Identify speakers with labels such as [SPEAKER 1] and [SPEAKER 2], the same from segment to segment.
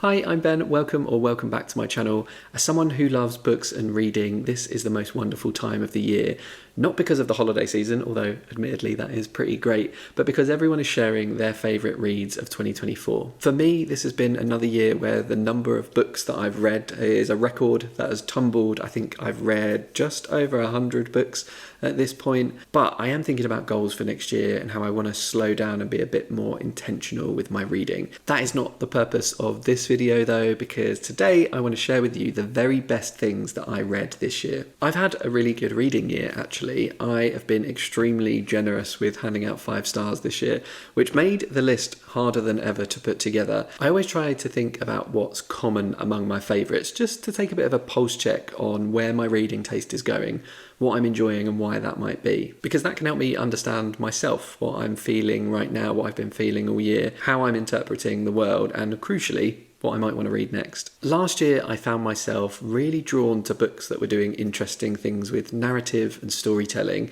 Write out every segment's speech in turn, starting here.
[SPEAKER 1] Hi, I'm Ben. Welcome back to my channel. As someone who loves books and reading, this is the most wonderful time of the year. Not because of the holiday season, although admittedly that is pretty great, but because everyone is sharing their favourite reads of 2024. For me, this has been another year where the number of books that I've read is a record that has tumbled. I think I've read just over 100 books at this point, but I am thinking about goals for next year and how I want to slow down and be a bit more intentional with my reading. That is not the purpose of this video though, because today I want to share with you the very best things that I read this year. I've had a really good reading year actually. I have been extremely generous with handing out 5 stars this year, which made the list harder than ever to put together. I always try to think about what's common among my favourites, just to take a bit of a pulse check on where my reading taste is going, what I'm enjoying and why that might be. Because that can help me understand myself, what I'm feeling right now, what I've been feeling all year, how I'm interpreting the world, and crucially, what I might want to read next. Last year, I found myself really drawn to books that were doing interesting things with narrative and storytelling.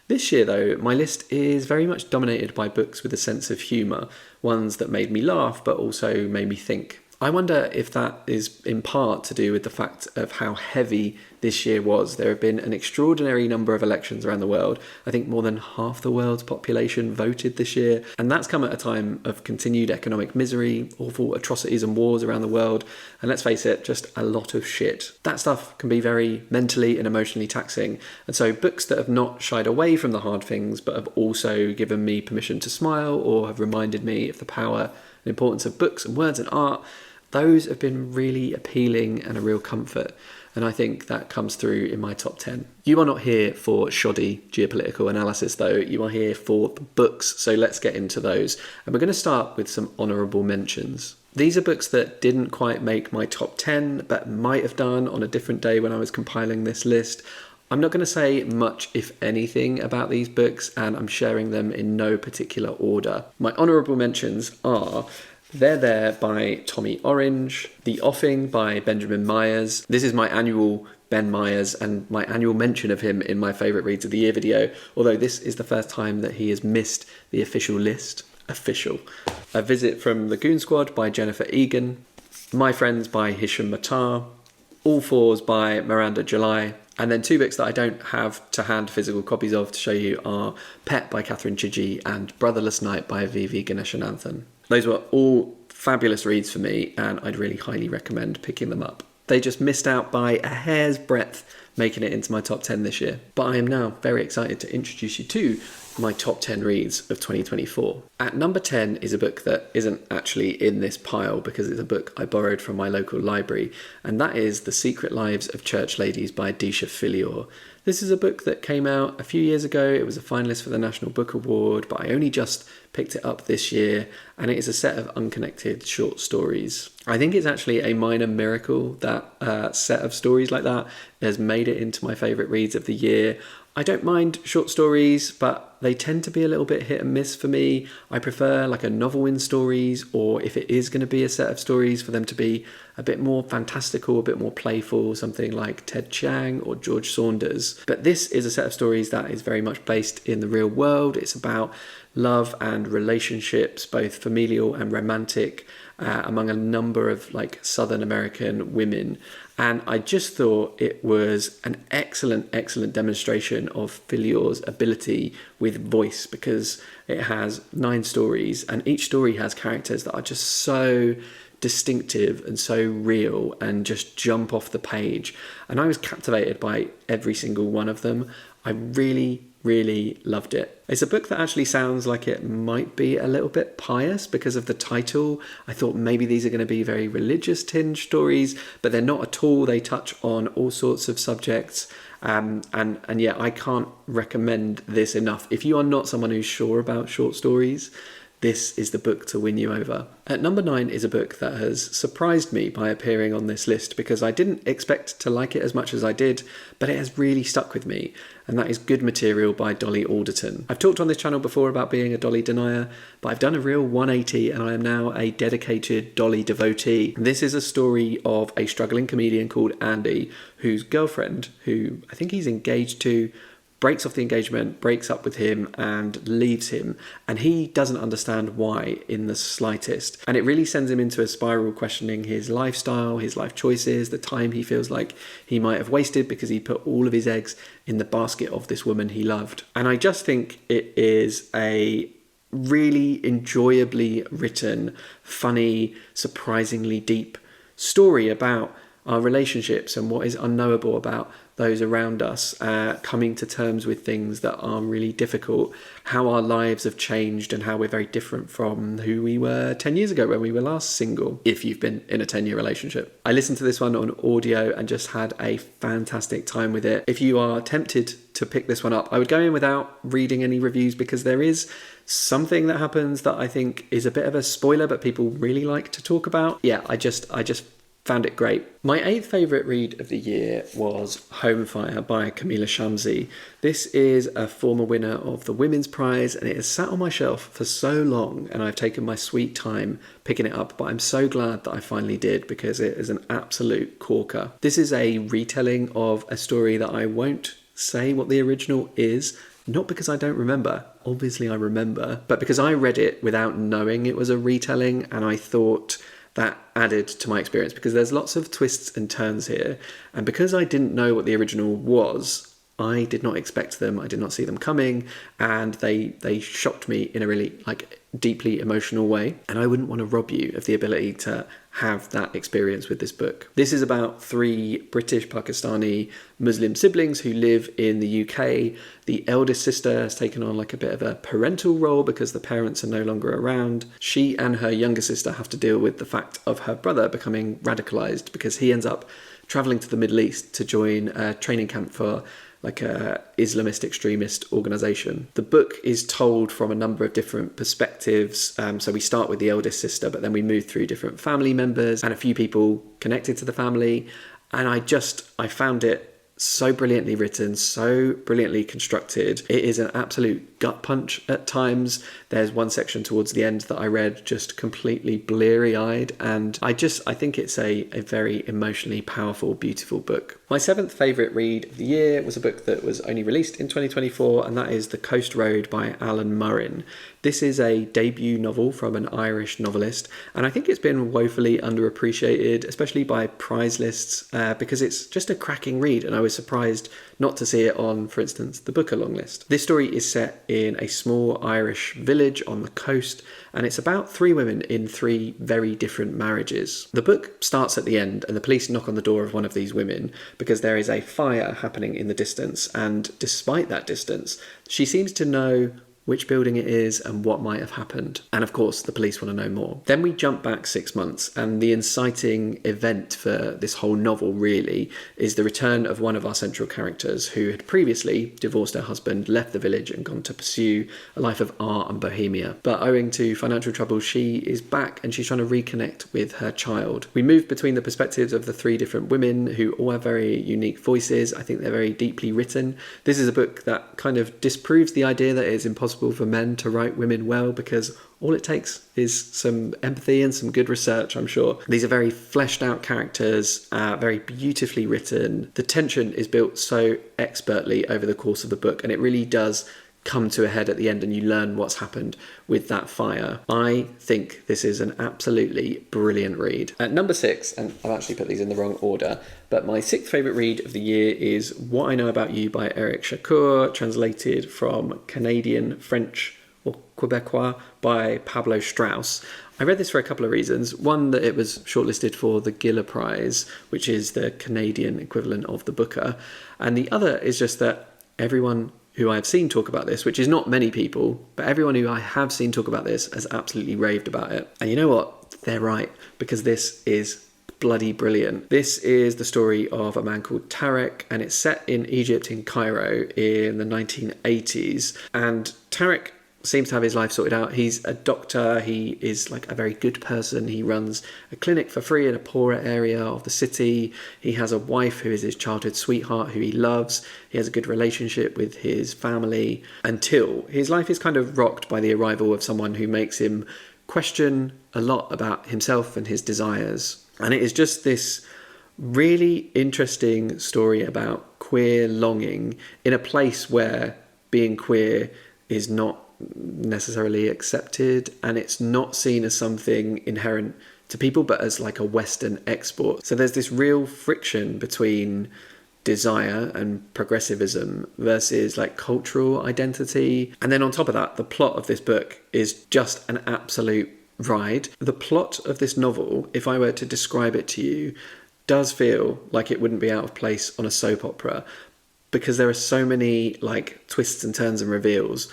[SPEAKER 1] This year, though, my list is very much dominated by books with a sense of humour, ones that made me laugh but also made me think. I wonder if that is in part to do with the fact of how heavy this year was. There have been an extraordinary number of elections around the world. I think more than half the world's population voted this year, and that's come at a time of continued economic misery, awful atrocities and wars around the world, and let's face it, just a lot of shit. That stuff can be very mentally and emotionally taxing, and so books that have not shied away from the hard things but have also given me permission to smile or have reminded me of the power and importance of books and words and art, those have been really appealing and a real comfort. And I think that comes through in my top 10. You are not here for shoddy geopolitical analysis though, you are here for the books, so let's get into those. And we're going to start with some honourable mentions. These are books that didn't quite make my top 10, but might have done on a different day when I was compiling this list. I'm not going to say much, if anything, about these books, and I'm sharing them in no particular order. My honourable mentions are They're There by Tommy Orange, The Offing by Benjamin Myers. This is my annual Ben Myers and my annual mention of him in my favourite reads of the year video, although this is the first time that he has missed the official list. Official. A Visit from the Goon Squad by Jennifer Egan, My Friends by Hisham Matar, All Fours by Miranda July, and then 2 books that I don't have to hand physical copies of to show you are Pet by Catherine Chidgey and Brotherless Night by Vivi Ganeshananthan. Those were all fabulous reads for me, and I'd really highly recommend picking them up. They just missed out by a hair's breadth making it into my top 10 this year. But I am now very excited to introduce you to my top 10 reads of 2024. At number 10 is a book that isn't actually in this pile because it's a book I borrowed from my local library, and that is The Secret Lives of Church Ladies by Disha Philior. This is a book that came out a few years ago. It was a finalist for the National Book Award, but I only just picked it up this year, and it is a set of unconnected short stories. I think it's actually a minor miracle that a set of stories like that has made it into my favourite reads of the year. I don't mind short stories, but they tend to be a little bit hit and miss for me. I prefer like a novel in stories, or if it is going to be a set of stories, for them to be a bit more fantastical, a bit more playful, something like Ted Chiang or George Saunders. But this is a set of stories that is very much based in the real world. It's about love and relationships, both familial and romantic, among a number of like Southern American women. And I just thought it was an excellent demonstration of Philior's ability with voice, because it has 9 stories and each story has characters that are just so distinctive and so real and just jump off the page. And I was captivated by every single one of them. I really loved it. It's a book that actually sounds like it might be a little bit pious because of the title. I thought maybe these are going to be very religious tinged stories, but they're not at all. They touch on all sorts of subjects. And yeah, I can't recommend this enough. If you are not someone who's sure about short stories, this is the book to win you over. At number 9 is a book that has surprised me by appearing on this list because I didn't expect to like it as much as I did, but it has really stuck with me, and that is Good Material by Dolly Alderton. I've talked on this channel before about being a Dolly denier, but I've done a real 180 and I am now a dedicated Dolly devotee. This is a story of a struggling comedian called Andy, whose girlfriend, who I think he's engaged to, breaks off the engagement, breaks up with him and leaves him. And he doesn't understand why in the slightest. And it really sends him into a spiral questioning his lifestyle, his life choices, the time he feels like he might have wasted because he put all of his eggs in the basket of this woman he loved. And I just think it is a really enjoyably written, funny, surprisingly deep story about our relationships and what is unknowable about those around us, coming to terms with things that are really difficult, how our lives have changed and how we're very different from who we were 10 years ago when we were last single, if you've been in a 10-year relationship. I listened to this one on audio and just had a fantastic time with it. If you are tempted to pick this one up, I would go in without reading any reviews because there is something that happens that I think is a bit of a spoiler, but people really like to talk about. Yeah, I just found it great. My 8th favourite read of the year was Home Fire by Camila Shamsi. This is a former winner of the Women's Prize and it has sat on my shelf for so long and I've taken my sweet time picking it up, but I'm so glad that I finally did because it is an absolute corker. This is a retelling of a story that I won't say what the original is, not because I don't remember, obviously I remember, but because I read it without knowing it was a retelling and I thought that added to my experience because there's lots of twists and turns here. And because I didn't know what the original was, I did not expect them. I did not see them coming. And they shocked me in a really deeply emotional way. And I wouldn't want to rob you of the ability to have that experience with this book. This is about 3 British Pakistani Muslim siblings who live in the UK. The eldest sister has taken on a bit of a parental role because the parents are no longer around. She and her younger sister have to deal with the fact of her brother becoming radicalized because he ends up traveling to the Middle East to join a training camp for a Islamist extremist organisation. The book is told from a number of different perspectives. So we start with the eldest sister, but then we move through different family members and a few people connected to the family. And I found it so brilliantly written, so brilliantly constructed. It is an absolute gut punch at times. There's one section towards the end that I read just completely bleary-eyed, and I think it's a very emotionally powerful, beautiful book. My 7th favourite read of the year was a book that was only released in 2024, and that is The Coast Road by Alan Murrin. This is a debut novel from an Irish novelist, and I think it's been woefully underappreciated, especially by prize lists, because it's just a cracking read, and I was surprised not to see it on, for instance, the Booker long list. This story is set in a small Irish village on the coast, and it's about 3 women in 3 very different marriages. The book starts at the end, and the police knock on the door of one of these women because there is a fire happening in the distance, and despite that distance, she seems to know which building it is and what might have happened. And of course, the police want to know more. Then we jump back 6 months, and the inciting event for this whole novel really is the return of one of our central characters who had previously divorced her husband, left the village and gone to pursue a life of art and bohemia. But owing to financial trouble, she is back and she's trying to reconnect with her child. We move between the perspectives of the 3 different women who all have very unique voices. I think they're very deeply written. This is a book that kind of disproves the idea that it is impossible for men to write women well, because all it takes is some empathy and some good research, I'm sure. These are very fleshed out characters, very beautifully written. The tension is built so expertly over the course of the book, and it really does come to a head at the end and you learn what's happened with that fire. I think this is an absolutely brilliant read. At number 6, and I've actually put these in the wrong order, but my 6th favourite read of the year is What I Know About You by Eric Shakur, translated from Canadian French or Quebecois by Pablo Strauss. I read this for a couple of reasons. One, that it was shortlisted for the Giller Prize, which is the Canadian equivalent of the Booker. And the other is just that everyone who I've seen talk about this, which is not many people, but everyone who I have seen talk about this has absolutely raved about it. And you know what? They're right, because this is bloody brilliant. This is the story of a man called Tarek, and it's set in Egypt, in Cairo, in the 1980s. And Tarek seems to have his life sorted out. He's a doctor. He is a very good person. He runs a clinic for free in a poorer area of the city. He has a wife who is his childhood sweetheart, who he loves. He has a good relationship with his family, until his life is kind of rocked by the arrival of someone who makes him question a lot about himself and his desires. And it is just this Really interesting story about queer longing in a place where being queer is not necessarily accepted, and it's not seen as something inherent to people but as like a Western export. So there's this real friction between desire and progressivism versus like cultural identity. And then on top of that, the plot of this book is just an absolute ride. The plot of this novel, if I were to describe it to you, does feel like it wouldn't be out of place on a soap opera, because there are so many like twists and turns and reveals,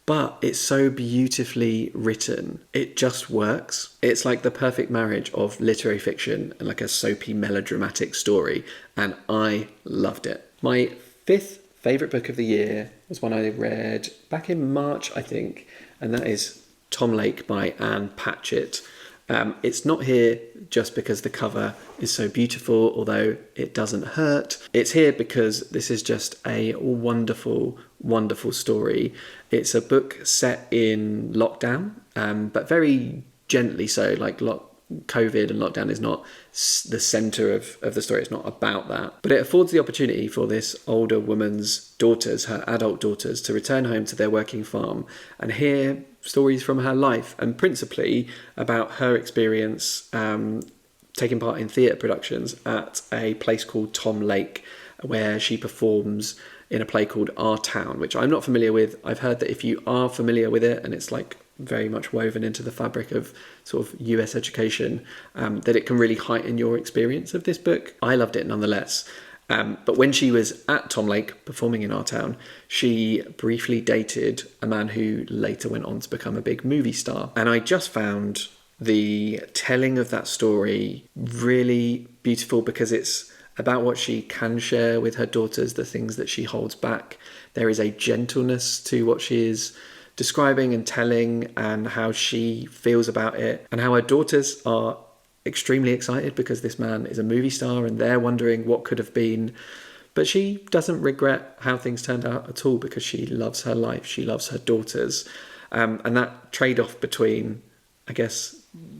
[SPEAKER 1] but it's so beautifully written. It just works. It's like the perfect marriage of literary fiction and like a soapy melodramatic story, and I loved it. My fifth favourite book of the year was one I read back in March, I think, and that is Tom Lake by Anne Patchett. It's not here just because the cover is so beautiful, although it doesn't hurt. It's here because this is just a wonderful, wonderful story. It's a book set in lockdown, but very gently so. Like COVID and lockdown is not the centre of the story. It's not about that. But it affords the opportunity for this older woman's daughters, her adult daughters, to return home to their working farm and hear stories from her life, and principally about her experience taking part in theatre productions at a place called Tom Lake, where she performs in a play called Our Town, which I'm not familiar with. I've heard that if you are familiar with it, and it's like very much woven into the fabric of sort of US education, that it can really heighten your experience of this book. I loved it nonetheless. But when she was at Tom Lake performing in Our Town, she briefly dated a man who later went on to become a big movie star. And I just found the telling of that story really beautiful, because it's about what she can share with her daughters, the things that she holds back. There is a gentleness to what she is describing and telling, and how she feels about it, and how her daughters are extremely excited because this man is a movie star and they're wondering what could have been. But she doesn't regret how things turned out at all, because she loves her life, she loves her daughters. And that trade-off between, I guess,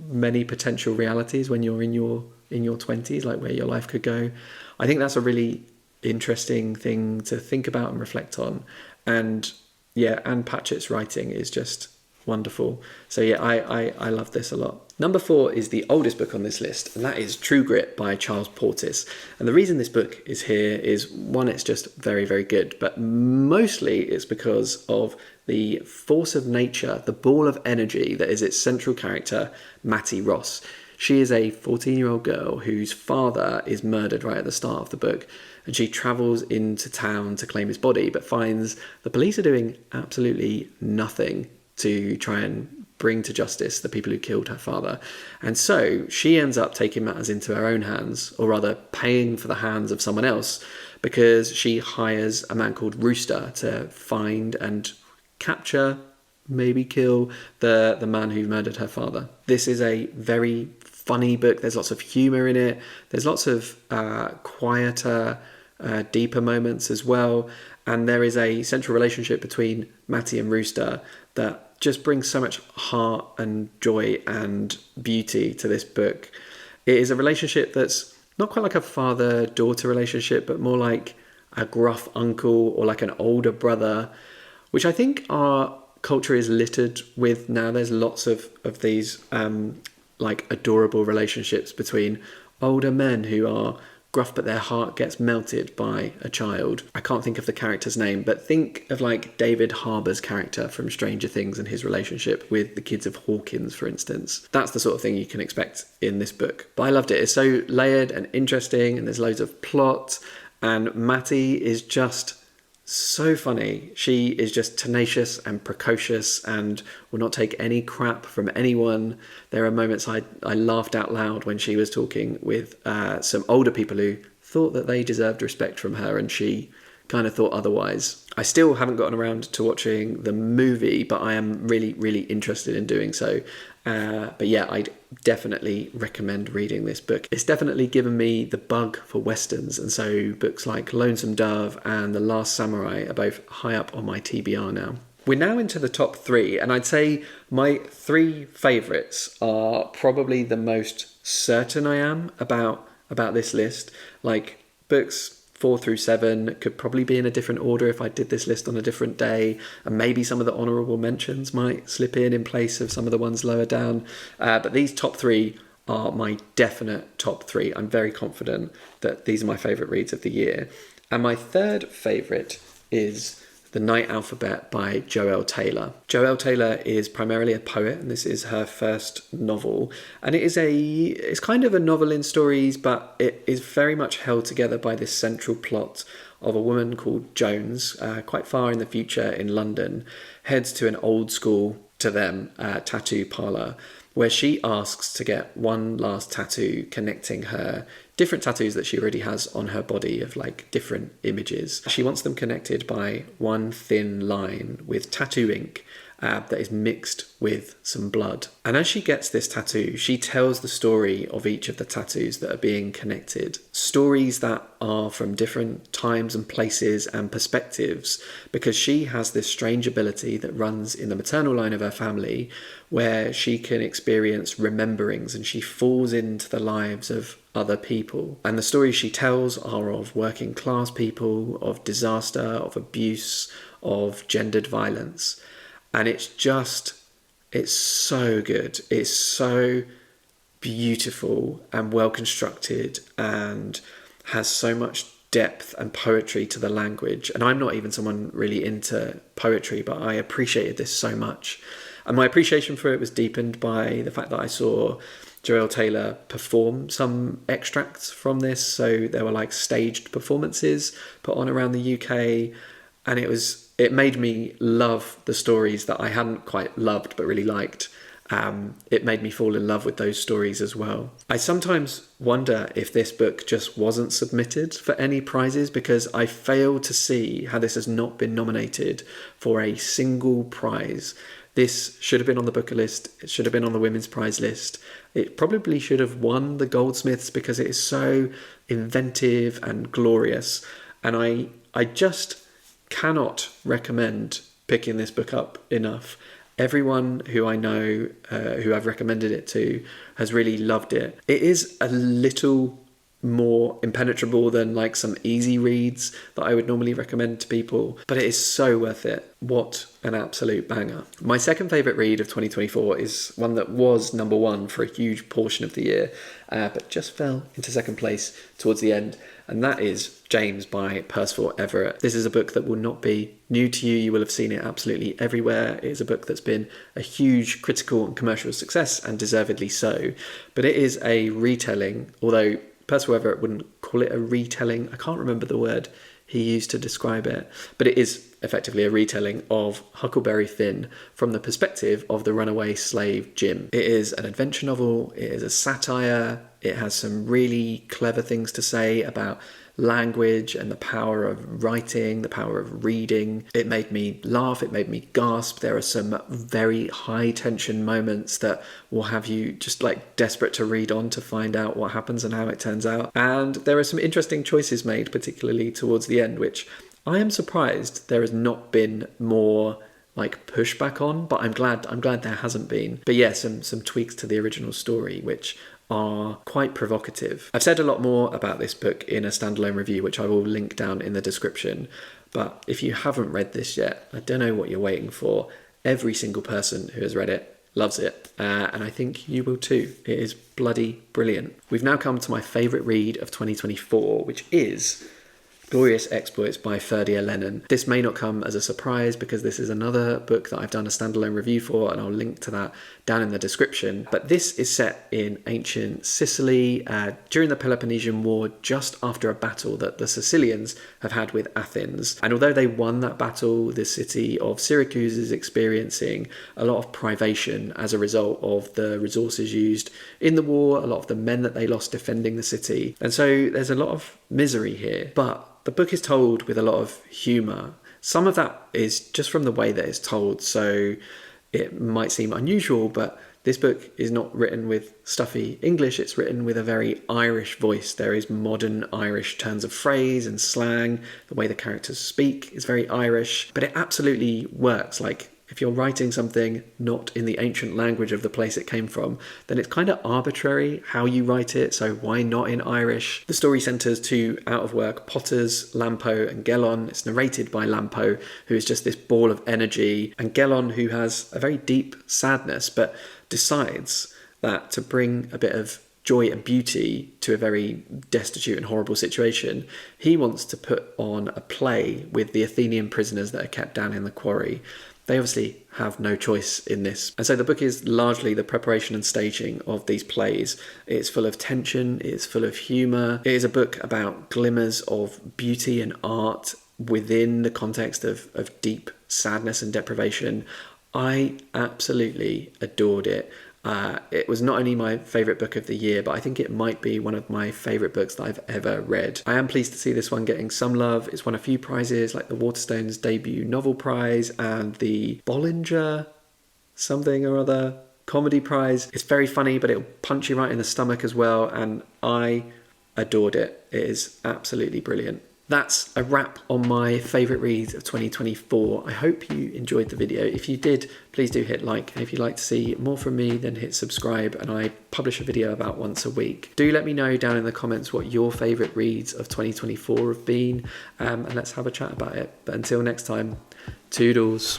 [SPEAKER 1] many potential realities when you're in your 20s, like where your life could go, I think that's a really interesting thing to think about and reflect on. And yeah, Anne Patchett's writing is just wonderful. So yeah, I love this a lot. Number 4 is the oldest book on this list, and that is True Grit by Charles Portis. And the reason this book is here is, one, it's just very, very good, but mostly it's because of the force of nature, the ball of energy that is its central character, Mattie Ross. She is a 14-year-old girl whose father is murdered right at the start of the book, and she travels into town to claim his body, but finds the police are doing absolutely nothing to try and bring to justice the people who killed her father. And so she ends up taking matters into her own hands, or rather paying for the hands of someone else, because she hires a man called Rooster to find and capture, maybe kill, the man who murdered her father. This is a very funny book. There's lots of humour in it. There's lots of quieter, deeper moments as well. And there is a central relationship between Mattie and Rooster that just brings so much heart and joy and beauty to this book. It is a relationship that's not quite like a father-daughter relationship, but more like a gruff uncle or like an older brother, which I think our culture is littered with now. There's lots of these like adorable relationships between older men who are gruff, but their heart gets melted by a child. I can't think of the character's name, but think of like David Harbour's character from Stranger Things and his relationship with the kids of Hawkins, for instance. That's the sort of thing you can expect in this book. But I loved it. It's so layered and interesting, and there's loads of plot, and Mattie is just so funny. She is just tenacious and precocious and will not take any crap from anyone. There are moments I laughed out loud when she was talking with some older people who thought that they deserved respect from her, and she kind of thought otherwise. I still haven't gotten around to watching the movie, but I am really, really interested in doing so. But yeah, I'd definitely recommend reading this book. It's definitely given me the bug for westerns, and so books like Lonesome Dove and The Last Samurai are both high up on my TBR now. We're now into the top 3, and I'd say my 3 favourites are probably the most certain I am about about this list. Like books 4 through 7 could probably be in a different order if I did this list on a different day, and maybe some of the honourable mentions might slip in place of some of the ones lower down. But these top 3 are my definite top 3. I'm very confident that these are my favourite reads of the year. And my third favourite is The Night Alphabet by Joelle Taylor. Joelle Taylor is primarily a poet, and this is her first novel. And it's kind of a novel in stories, but it is very much held together by this central plot of a woman called Jones, quite far in the future in London, heads to an old school, to them, tattoo parlour, where she asks to get one last tattoo connecting her different tattoos that she already has on her body of like different images. She wants them connected by one thin line with tattoo ink that is mixed with some blood. And as she gets this tattoo, she tells the story of each of the tattoos that are being connected. Stories that are from different times and places and perspectives, because she has this strange ability that runs in the maternal line of her family where she can experience rememberings, and she falls into the lives of other people. And the stories she tells are of working class people, of disaster, of abuse, of gendered violence. And it's so good. It's so beautiful and well constructed and has so much depth and poetry to the language. And I'm not even someone really into poetry, but I appreciated this so much. And my appreciation for it was deepened by the fact that I saw Joelle Taylor perform some extracts from this. So there were like staged performances put on around the UK, and it made me love the stories that I hadn't quite loved but really liked. It made me fall in love with those stories as well. I sometimes wonder if this book just wasn't submitted for any prizes, because I fail to see how this has not been nominated for a single prize. This should have been on the Booker list. It should have been on the Women's Prize list. It probably should have won the Goldsmiths because it is so inventive and glorious. And I just cannot recommend picking this book up enough. Everyone who I know who I've recommended it to has really loved it. It is a little more impenetrable than like some easy reads that I would normally recommend to people, but it is so worth it. What an absolute banger. My second favourite read of 2024 is one that was number 1 for a huge portion of the year, but just fell into second place towards the end, and that is James by Percival Everett. This is a book that will not be new to you. You will have seen it absolutely everywhere. It is a book that's been a huge critical and commercial success, and deservedly so, but it is a retelling, although Percival Everett wouldn't call it a retelling. I can't remember the word he used to describe it, but it is effectively a retelling of Huckleberry Finn from the perspective of the runaway slave Jim. It is an adventure novel, it is a satire, it has some really clever things to say about language and the power of writing, the power of reading. It made me laugh, it made me gasp. There are some very high tension moments that will have you just like desperate to read on to find out what happens and how it turns out. And there are some interesting choices made, particularly towards the end, which I am surprised there has not been more like pushback on, but I'm glad there hasn't been. But yeah, some tweaks to the original story which are quite provocative. I've said a lot more about this book in a standalone review, which I will link down in the description. But if you haven't read this yet, I don't know what you're waiting for. Every single person who has read it loves it, and I think you will too. It is bloody brilliant. We've now come to my favourite read of 2024, which is Glorious Exploits by Ferdia Lennon. This may not come as a surprise because this is another book that I've done a standalone review for, and I'll link to that down in the description. But this is set in ancient Sicily during the Peloponnesian War, just after a battle that the Sicilians have had with Athens. And although they won that battle, the city of Syracuse is experiencing a lot of privation as a result of the resources used in the war, a lot of the men that they lost defending the city. And so there's a lot of misery here. But the book is told with a lot of humour. Some of that is just from the way that it's told, so it might seem unusual, but this book is not written with stuffy English, it's written with a very Irish voice. There is modern Irish turns of phrase and slang. The way the characters speak is very Irish, but it absolutely works. Like, if you're writing something not in the ancient language of the place it came from, then it's kind of arbitrary how you write it, so why not in Irish? The story centres two out-of-work potters, Lampo and Gelon. It's narrated by Lampo, who is just this ball of energy, and Gelon, who has a very deep sadness, but decides that to bring a bit of joy and beauty to a very destitute and horrible situation, he wants to put on a play with the Athenian prisoners that are kept down in the quarry. They obviously have no choice in this. And so the book is largely the preparation and staging of these plays. It's full of tension, it's full of humour. It is a book about glimmers of beauty and art within the context of deep sadness and deprivation. I absolutely adored it. It was not only my favourite book of the year, but I think it might be one of my favourite books that I've ever read. I am pleased to see this one getting some love. It's won a few prizes, like the Waterstones Debut Novel Prize and the Bollinger something or other comedy prize. It's very funny, but it'll punch you right in the stomach as well, and I adored it. It is absolutely brilliant. That's a wrap on my favourite reads of 2024. I hope you enjoyed the video. If you did, please do hit like. And if you'd like to see more from me, then hit subscribe. And I publish a video about once a week. Do let me know down in the comments what your favourite reads of 2024 have been. And let's have a chat about it. But until next time, toodles.